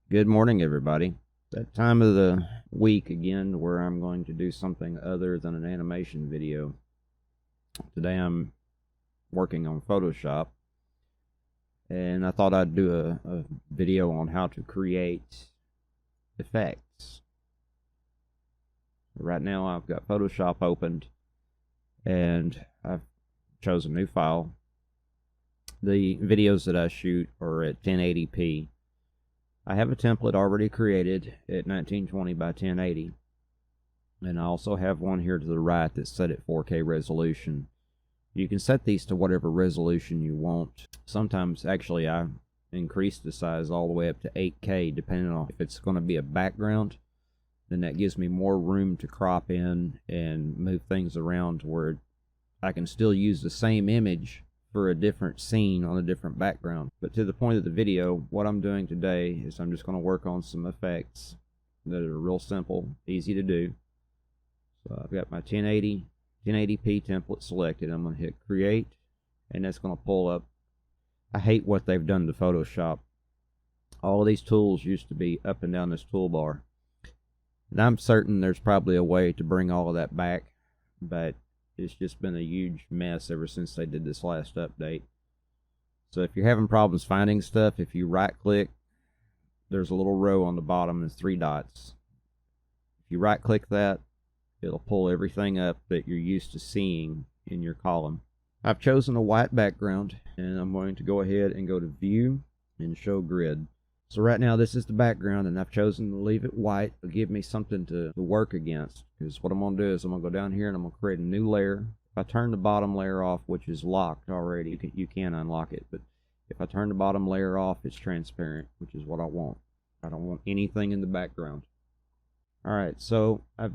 Good morning, everybody. That time of the week again where I'm going to do something other than an animation video. Today I'm working on Photoshop, and I thought I'd do a video on how to create effects. Right now I've got Photoshop opened, and I've chosen a new file. The videos that I shoot are at 1080p. I have a template already created at 1920 by 1080, and I also have one here to the right that's set at 4K resolution. You can set these to whatever resolution you want. Sometimes, actually, I increase the size all the way up to 8K, depending on if it's going to be a background. Then that gives me more room to crop in and move things around to where I can still use the same image for a different scene on a different background. But to the point of the video, what I'm doing today is I'm just going to work on some effects that are real simple, easy to do. So I've got my 1080p template selected. I'm going to hit create, and that's going to pull up. I hate what they've done to Photoshop. All of these tools used to be up and down this toolbar, and I'm certain there's probably a way to bring all of that back, but it's just been a huge mess ever since they did this last update. So if you're having problems finding stuff, if you right click, there's a little row on the bottom and 3 dots. If you right click that, it'll pull everything up that you're used to seeing in your column. I've chosen a white background, and I'm going to go ahead and go to view and show grid. So right now this is the background, and I've chosen to leave it white. It'll give me something to work against, because what I'm going to do is I'm going to go down here and I'm going to create a new layer. If I turn the bottom layer off, which is locked already, you can unlock it, but if I turn the bottom layer off, it's transparent, which is what I want. I don't want anything in the background. Alright, so I've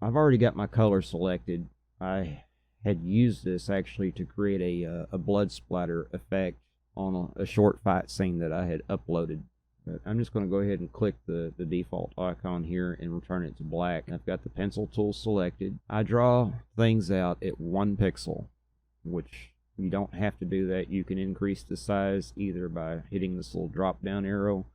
already got my color selected. I had used this actually to create a blood splatter effect on a short fight scene that I had uploaded. But I'm just going to go ahead and click the default icon here and return it to black. I've got the pencil tool selected. I draw things out at 1 pixel, which you don't have to do that. You can increase the size either by hitting this little drop down arrow,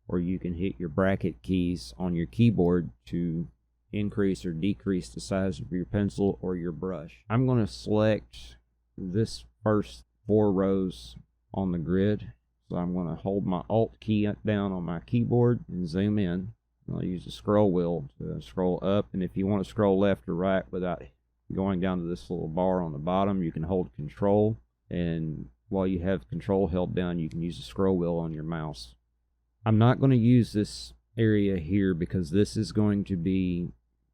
or you can hit your bracket keys on your keyboard to increase or decrease the size of your pencil or your brush. I'm going to select this first 4 rows on the grid. So I'm going to hold my Alt key down on my keyboard and zoom in. I'll use the scroll wheel to scroll up, and if you want to scroll left or right without going down to this little bar on the bottom, you can hold Control, and while you have Control held down, you can use the scroll wheel on your mouse. I'm not going to use this area here because this is going to be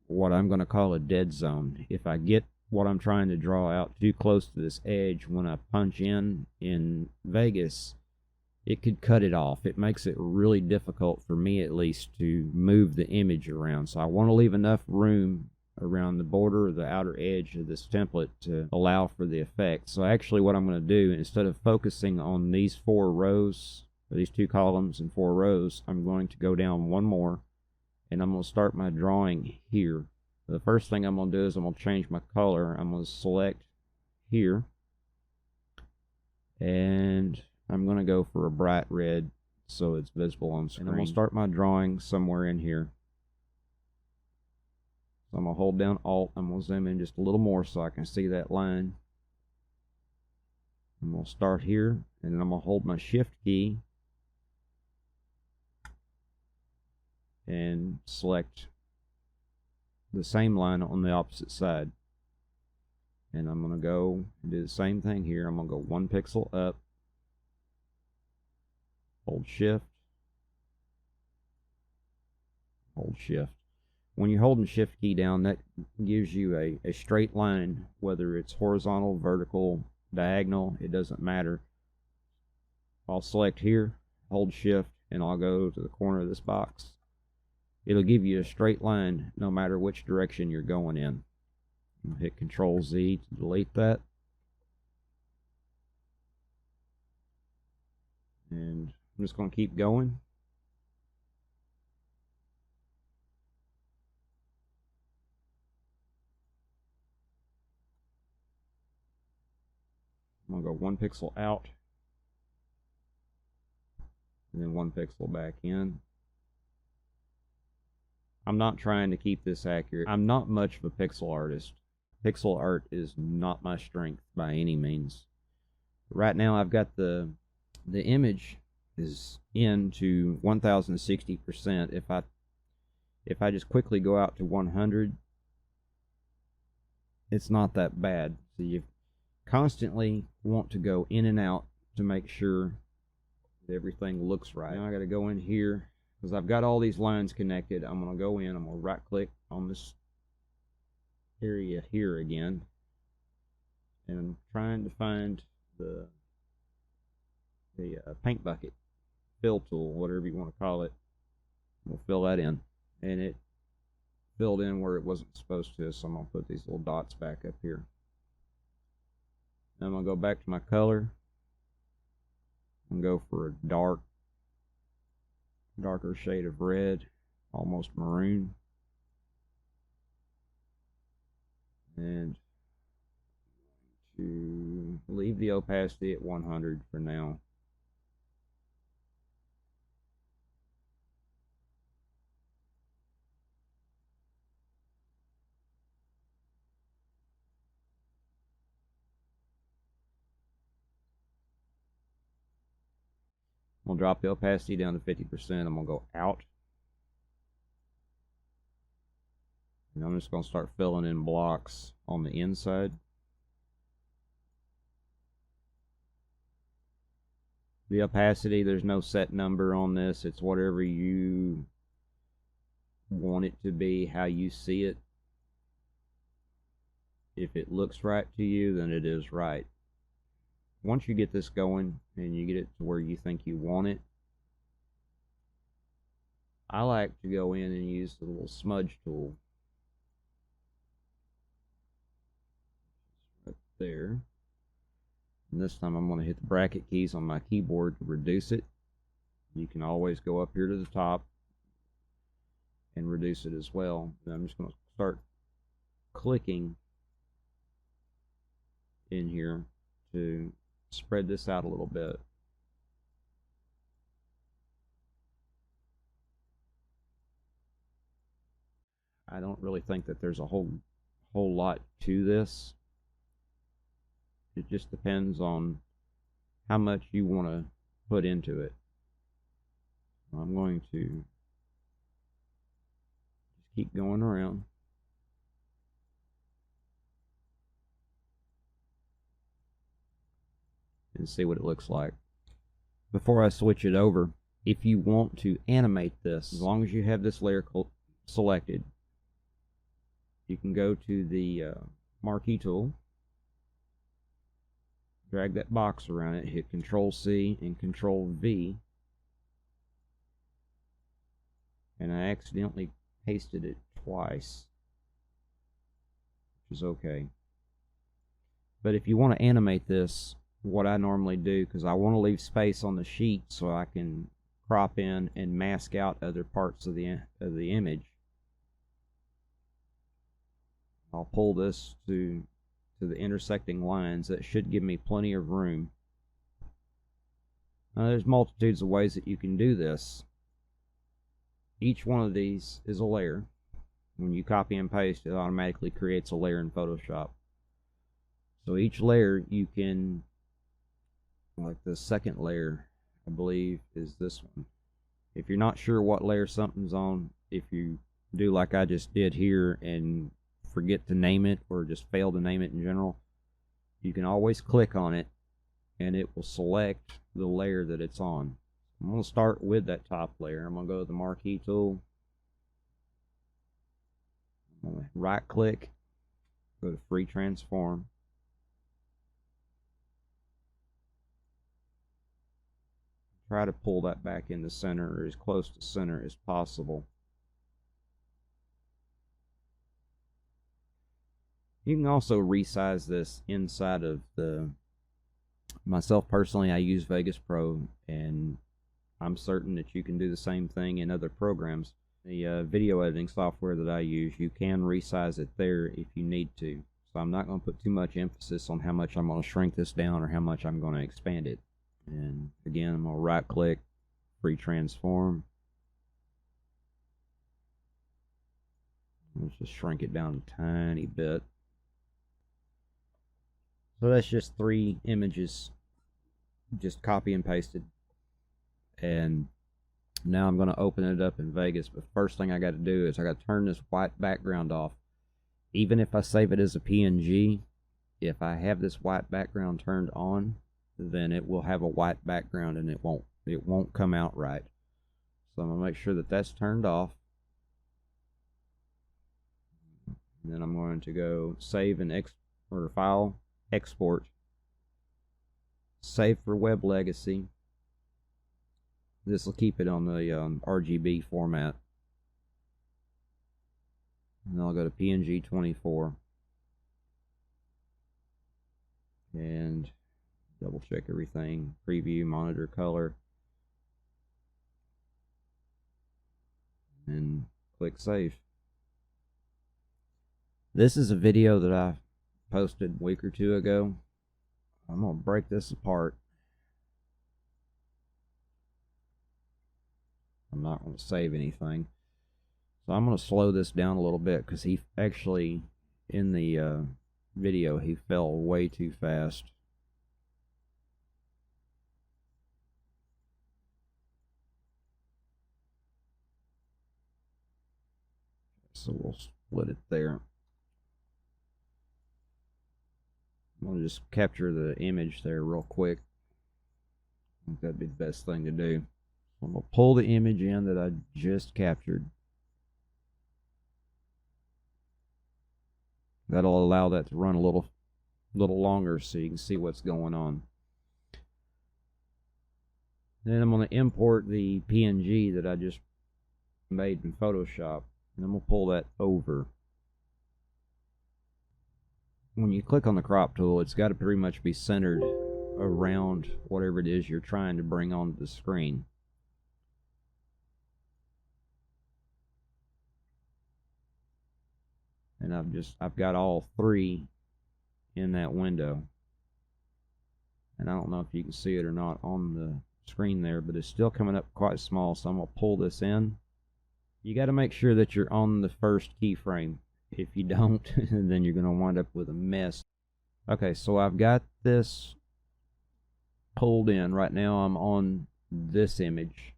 what I'm going to call a dead zone. If I get what I'm trying to draw out too close to this edge when I punch in Vegas, it could cut it off. It makes it really difficult for me, at least, to move the image around. So I want to leave enough room around the border or the outer edge of this template to allow for the effect. So actually what I'm going to do, instead of focusing on these 4 rows, or these 2 columns and 4 rows, I'm going to go down 1 more, and I'm going to start my drawing here. The first thing I'm going to do is I'm going to change my color. I'm going to select here, and I'm going to go for a bright red so it's visible on screen. And I'm going to start my drawing somewhere in here. So I'm going to hold down Alt. I'm going to zoom in just a little more so I can see that line. I'm going to start here, and then I'm going to hold my Shift key and select the same line on the opposite side. And I'm going to go and do the same thing here. I'm going to go 1 pixel up, hold Shift, hold Shift. When you're holding Shift key down, that gives you a straight line, whether it's horizontal, vertical, diagonal, it doesn't matter. I'll select here, hold Shift, and I'll go to the corner of this box. It'll give you a straight line no matter which direction you're going in. I'll hit Control Z to delete that. And I'm just going to keep going. I'm going to go 1 pixel out. and then 1 pixel back in. I'm not trying to keep this accurate. I'm not much of a pixel artist. Pixel art is not my strength by any means. Right now I've got the image is into 1060%. If I just quickly go out to 100, it's not that bad. So you constantly want to go in and out to make sure that everything looks right. Now I got to go in here because I've got all these lines connected. I'm going to go in, I'm going to right click on this area here again, and I'm trying to find the paint bucket, fill tool, whatever you want to call it. We'll fill that in, and it filled in where it wasn't supposed to, so I'm going to put these little dots back up here. Now I'm going to go back to my color and go for a darker shade of red, almost maroon, and to leave the opacity at 100 for now. I'm going to drop the opacity down to 50%. I'm going to go out. And I'm just going to start filling in blocks on the inside. The opacity, there's no set number on this. It's whatever you want it to be, how you see it. If it looks right to you, then it is right. Once you get this going and you get it to where you think you want it, I like to go in and use the little smudge tool right there. And this time I'm going to hit the bracket keys on my keyboard to reduce it. You can always go up here to the top and reduce it as well. And I'm just going to start clicking in here to spread this out a little bit. I don't really think that there's a whole lot to this. It just depends on how much you want to put into it. I'm going to just keep going around. And see what it looks like. Before I switch it over, if you want to animate this, as long as you have this layer selected, you can go to the marquee tool, drag that box around it, hit Control C and Control V, and I accidentally pasted it twice, which is okay. But if you want to animate this, what I normally do, because I want to leave space on the sheet so I can crop in and mask out other parts of the image, I'll pull this to the intersecting lines. That should give me plenty of room. Now there's multitudes of ways that you can do this. Each one of these is a layer. When you copy and paste, it automatically creates a layer in Photoshop. So each layer you can, like the second layer, I believe, is this one. If you're not sure what layer something's on, if you do like I just did here and forget to name it or just fail to name it in general, you can always click on it and it will select the layer that it's on. I'm going to start with that top layer. I'm going to go to the marquee tool. I'm going to right click, go to free transform. Try to pull that back in the center, or as close to center as possible. You can also resize this inside of myself personally, I use Vegas Pro, and I'm certain that you can do the same thing in other programs. The video editing software that I use, you can resize it there if you need to. So I'm not going to put too much emphasis on how much I'm going to shrink this down or how much I'm going to expand it. And again, I'm going to right click, free transform. Let's just shrink it down a tiny bit. So that's just 3 images, just copy and pasted. And now I'm going to open it up in Vegas. But first thing I got to do is I got to turn this white background off. Even if I save it as a PNG, if I have this white background turned on, then it will have a white background and it won't come out right. So I'm going to make sure that that's turned off. And then I'm going to go save and file, export, save for web legacy. This will keep it on the RGB format. And I'll go to PNG 24 and double check everything. Preview, monitor color, and click save. This is a video that I posted a week or 2 ago. I'm going to break this apart. I'm not going to save anything. So I'm going to slow this down a little bit because he actually, in the video, he fell way too fast. So we'll split it there. I'm going to just capture the image there real quick. I think that'd be the best thing to do. I'm going to pull the image in that I just captured. That'll allow that to run a little longer so you can see what's going on. Then I'm going to import the PNG that I just made in Photoshop, and I'm going to pull that over. When you click on the crop tool, it's got to pretty much be centered around whatever it is you're trying to bring onto the screen. And I've got all 3 in that window. And I don't know if you can see it or not on the screen there, but it's still coming up quite small, so I'm going to pull this in. You got to make sure that you're on the first keyframe. If you don't, then you're going to wind up with a mess. Okay, so I've got this pulled in. Right now I'm on this image,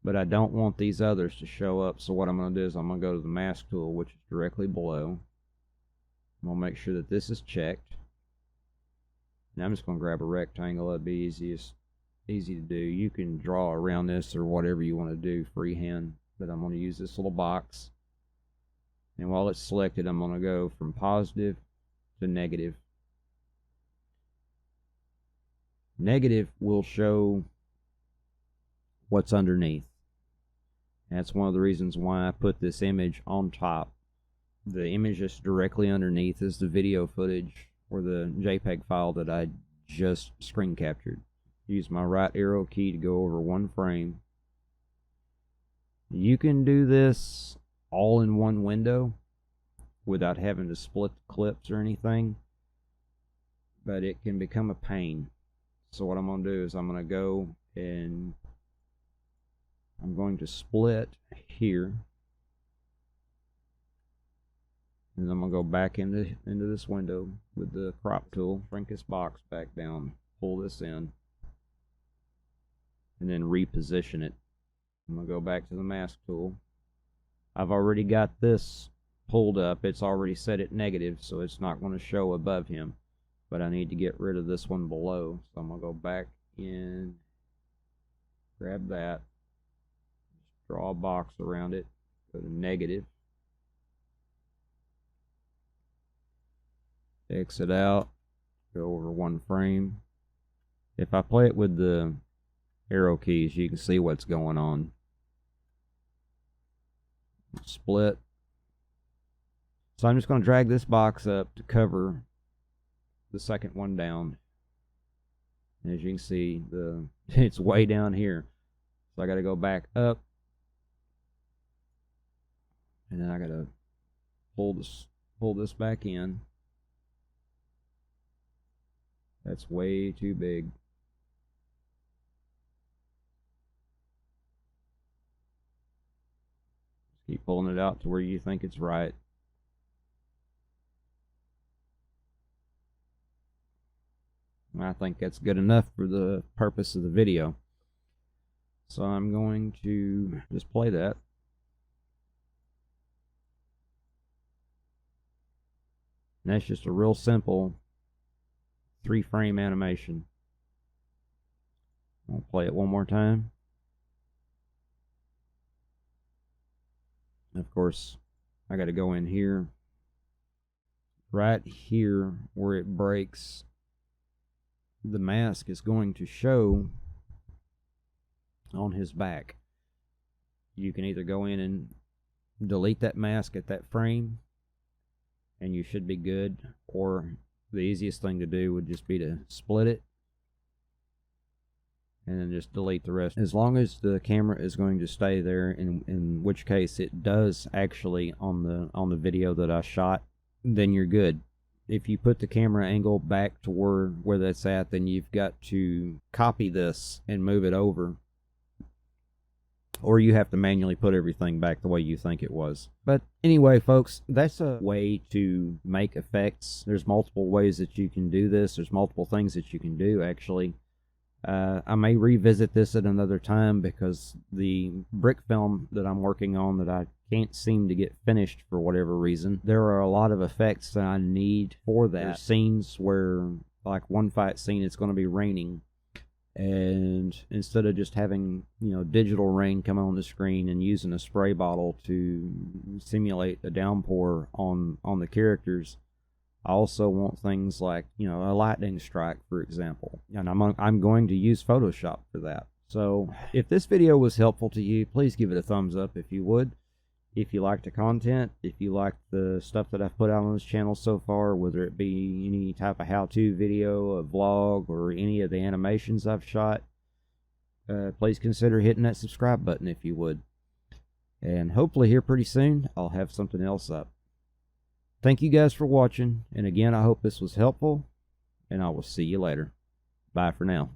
but I don't want these others to show up. So what I'm going to do is I'm going to go to the mask tool, which is directly below. I'm going to make sure that this is checked. Now I'm just going to grab a rectangle. That'd be easy to do. You can draw around this or whatever you want to do freehand, but I'm going to use this little box. And while it's selected, I'm going to go from positive to negative. Negative will show what's underneath. That's one of the reasons why I put this image on top. The image that's directly underneath is the video footage or the JPEG file that I just screen captured. Use my right arrow key to go over 1 frame. You can do this all in one window without having to split the clips or anything, but it can become a pain. So what I'm going to do is I'm going to go and I'm going to split here, and I'm going to go back into this window with the crop tool, shrink this box back down, pull this in, and then reposition it. I'm going to go back to the mask tool. I've already got this pulled up. It's already set at negative, so it's not going to show above him. But I need to get rid of this one below. So I'm going to go back in, grab that, draw a box around it, go to negative, exit out, go over 1 frame. If I play it with the arrow keys, you can see what's going on. Split. So I'm just going to drag this box up to cover the second one down. And as you can see, it's way down here. So I got to go back up, and then I got to pull this back in. That's way too big. Keep pulling it out to where you think it's right. I think that's good enough for the purpose of the video. So I'm going to just play that. And that's just a real simple 3-frame animation. I'll play it one more time. Of course, I got to go in here. Right here where it breaks, the mask is going to show on his back. You can either go in and delete that mask at that frame and you should be good, or the easiest thing to do would just be to split it and then just delete the rest. As long as the camera is going to stay there, in which case it does actually on the video that I shot, then you're good. If you put the camera angle back to where that's at, then you've got to copy this and move it over, or you have to manually put everything back the way you think it was. But anyway, folks, that's a way to make effects. There's multiple ways that you can do this. There's multiple things that you can do, actually. I may revisit this at another time because the brick film that I'm working on that I can't seem to get finished for whatever reason, there are a lot of effects that I need for that. There's scenes where, like one fight scene, it's going to be raining, and instead of just having, you know, digital rain come on the screen and using a spray bottle to simulate a downpour on the characters, I also want things like, you know, a lightning strike, for example, and I'm going to use Photoshop for that. So if this video was helpful to you, please give it a thumbs up if you would. If you like the content, if you like the stuff that I've put out on this channel so far, whether it be any type of how-to video, a vlog, or any of the animations I've shot, please consider hitting that subscribe button if you would. And hopefully here pretty soon, I'll have something else up. Thank you guys for watching, and again, I hope this was helpful, and I will see you later. Bye for now.